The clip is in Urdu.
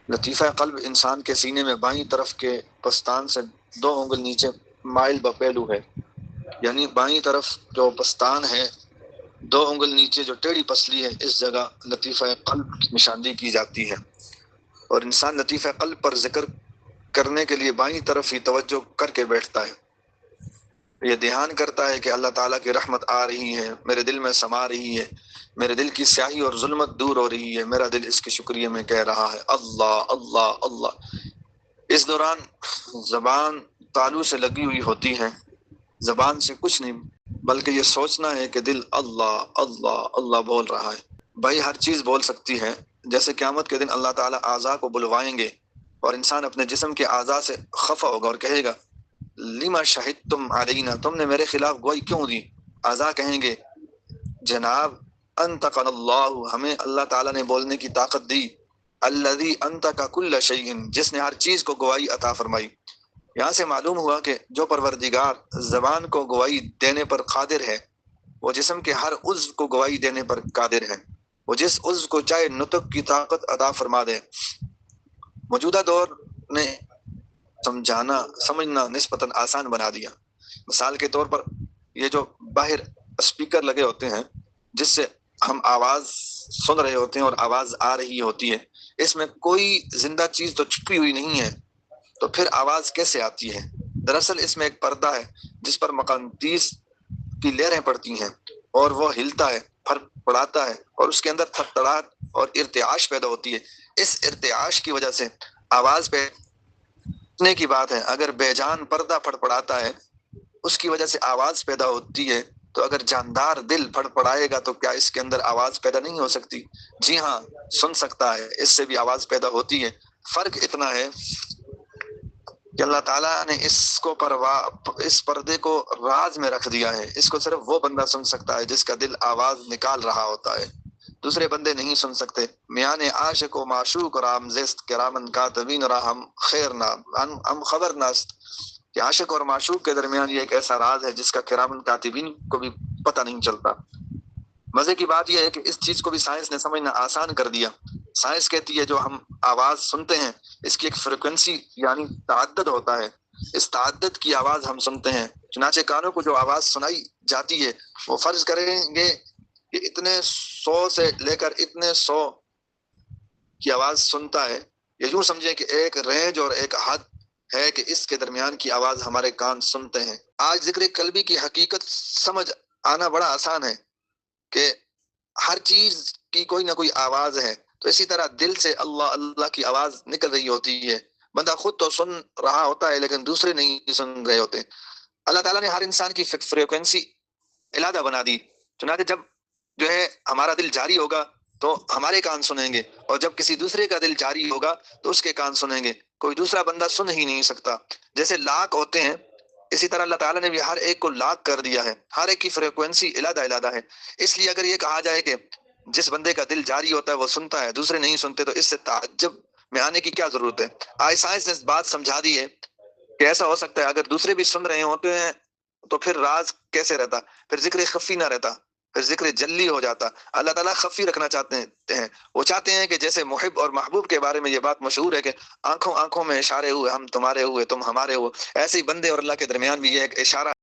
لطیفہ قلب انسان کے سینے میں بائیں طرف کے پستان سے 2 انگل نیچے مائل بپہلو ہے، یعنی بائیں طرف جو پستان ہے 2 انگل نیچے جو ٹیڑھی پسلی ہے، اس جگہ لطیفہ قلب کی نشاندہی کی جاتی ہے، اور انسان لطیفہ قلب پر ذکر کرنے کے لیے بائیں طرف ہی توجہ کر کے بیٹھتا ہے۔ یہ دھیان کرتا ہے کہ اللہ تعالیٰ کی رحمت آ رہی ہے، میرے دل میں سما رہی ہے، میرے دل کی سیاہی اور ظلمت دور ہو رہی ہے، میرا دل اس کے شکریہ میں کہہ رہا ہے اللہ اللہ اللہ۔ اس دوران زبان تالو سے لگی ہوئی ہوتی ہے، زبان سے کچھ نہیں بلکہ یہ سوچنا ہے کہ دل اللہ اللہ اللہ بول رہا ہے۔ بھائی ہر چیز بول سکتی ہے، جیسے قیامت کے دن اللہ تعالیٰ اعضاء کو بلوائیں گے اور انسان اپنے جسم کے اعضاء سے خفا ہوگا اور کہے گا لما شہدتم علینا، تم نے میرے خلاف گواہی کیوں دی؟ اعضاء کہیں گے جناب انطقنا اللہ، ہمیں اللہ تعالیٰ نے بولنے کی طاقت دی، الذی انطق کل شیء، جس نے ہر چیز کو گواہی عطا فرمائی۔ یہاں سے معلوم ہوا کہ جو پروردگار زبان کو گواہی دینے پر قادر ہے، وہ جسم کے ہر عضو کو گواہی دینے پر قادر ہے، وہ جس عضو کو چاہے نطق کی طاقت عطا فرما دے۔ موجودہ دور نے سمجھنا نسبتاً آسان بنا دیا۔ مثال کے طور پر یہ جو باہر اسپیکر لگے ہوتے ہیں جس سے ہم آواز سن رہے ہوتے ہیں اور آواز آ رہی ہوتی ہے، اس میں کوئی زندہ چیز تو چھپی ہوئی نہیں ہے، تو پھر آواز کیسے آتی ہے؟ دراصل اس میں ایک پردہ ہے جس پر مقناطیس کی لہریں پڑتی ہیں اور وہ ہلتا ہے، پھر پڑاتا ہے اور اس کے اندر تھڑتھڑاہٹ اور ارتعاش پیدا ہوتی ہے۔ اس ارتعاش کی وجہ سے آواز پیدا کی بات ہے، اگر بے جان پردہ پڑپڑاتا ہے اس کی وجہ سے آواز پیدا ہوتی ہے، تو اگر جاندار دل پڑپڑائے گا تو کیا اس کے اندر آواز پیدا نہیں ہو سکتی؟ جی ہاں، سن سکتا ہے، اس سے بھی آواز پیدا ہوتی ہے۔ فرق اتنا ہے کہ اللہ تعالیٰ نے اس پردے کو راز میں رکھ دیا ہے، اس کو صرف وہ بندہ سن سکتا ہے جس کا دل آواز نکال رہا ہوتا ہے، دوسرے بندے نہیں سن سکتے۔ میان عاشق و معشوق رام زست کرامن کاتبین را ہم خبر ناست، کہ عاشق اور معشوق کے درمیان یہ ایک ایسا راز ہے جس کا کرامن کاتبین کو بھی پتہ نہیں چلتا۔ مزے کی بات یہ ہے کہ اس چیز کو بھی سائنس نے سمجھنا آسان کر دیا۔ سائنس کہتی ہے جو ہم آواز سنتے ہیں اس کی ایک فریکوینسی یعنی تعدد ہوتا ہے، اس تعدد کی آواز ہم سنتے ہیں۔ چنانچہ کانوں کو جو آواز سنائی جاتی ہے وہ فرض کریں گے کہ اتنے 100 سے لے کر اتنے 100 کی آواز سنتا ہے، یہ یوں سمجھیں کہ ایک رینج اور ایک حد ہے کہ اس کے درمیان کی آواز ہمارے کان سنتے ہیں۔ آج ذکر قلبی کی حقیقت سمجھ آنا بڑا آسان ہے کہ ہر چیز کی کوئی نہ کوئی آواز ہے، تو اسی طرح دل سے اللہ اللہ کی آواز نکل رہی ہوتی ہے، بندہ خود تو سن رہا ہوتا ہے لیکن دوسرے نہیں سن رہے ہوتے۔ اللہ تعالیٰ نے ہر انسان کی فریکوینسی علیحدہ بنا دی، چنانچہ جب جو ہے ہمارا دل جاری ہوگا تو ہمارے کان سنیں گے، اور جب کسی دوسرے کا دل جاری ہوگا تو اس کے کان سنیں گے، کوئی دوسرا بندہ سن ہی نہیں سکتا۔ جیسے لاک ہوتے ہیں اسی طرح اللہ تعالیٰ نے بھی ہر ایک کو لاک کر دیا ہے، ہر ایک کی فریکوینسی علیحدہ علیحدہ ہے۔ اس لیے اگر یہ کہا جائے کہ جس بندے کا دل جاری ہوتا ہے وہ سنتا ہے، دوسرے نہیں سنتے، تو اس سے تعجب میں آنے کی کیا ضرورت ہے؟ آج سائنس نے بات سمجھا دی ہے کہ ایسا ہو سکتا ہے، اگر دوسرے بھی سن رہے ہوتے ہیں تو پھر راز کیسے رہتا، پھر ذکر خفی نہ رہتا، پھر ذکر جلی ہو جاتا۔ اللہ تعالیٰ خفی رکھنا چاہتے ہیں، وہ چاہتے ہیں کہ جیسے محب اور محبوب کے بارے میں یہ بات مشہور ہے کہ آنکھوں آنکھوں میں اشارے ہوئے، ہم تمہارے ہوئے تم ہمارے ہوئے، ایسے ہی بندے اور اللہ کے درمیان بھی یہ ایک اشارہ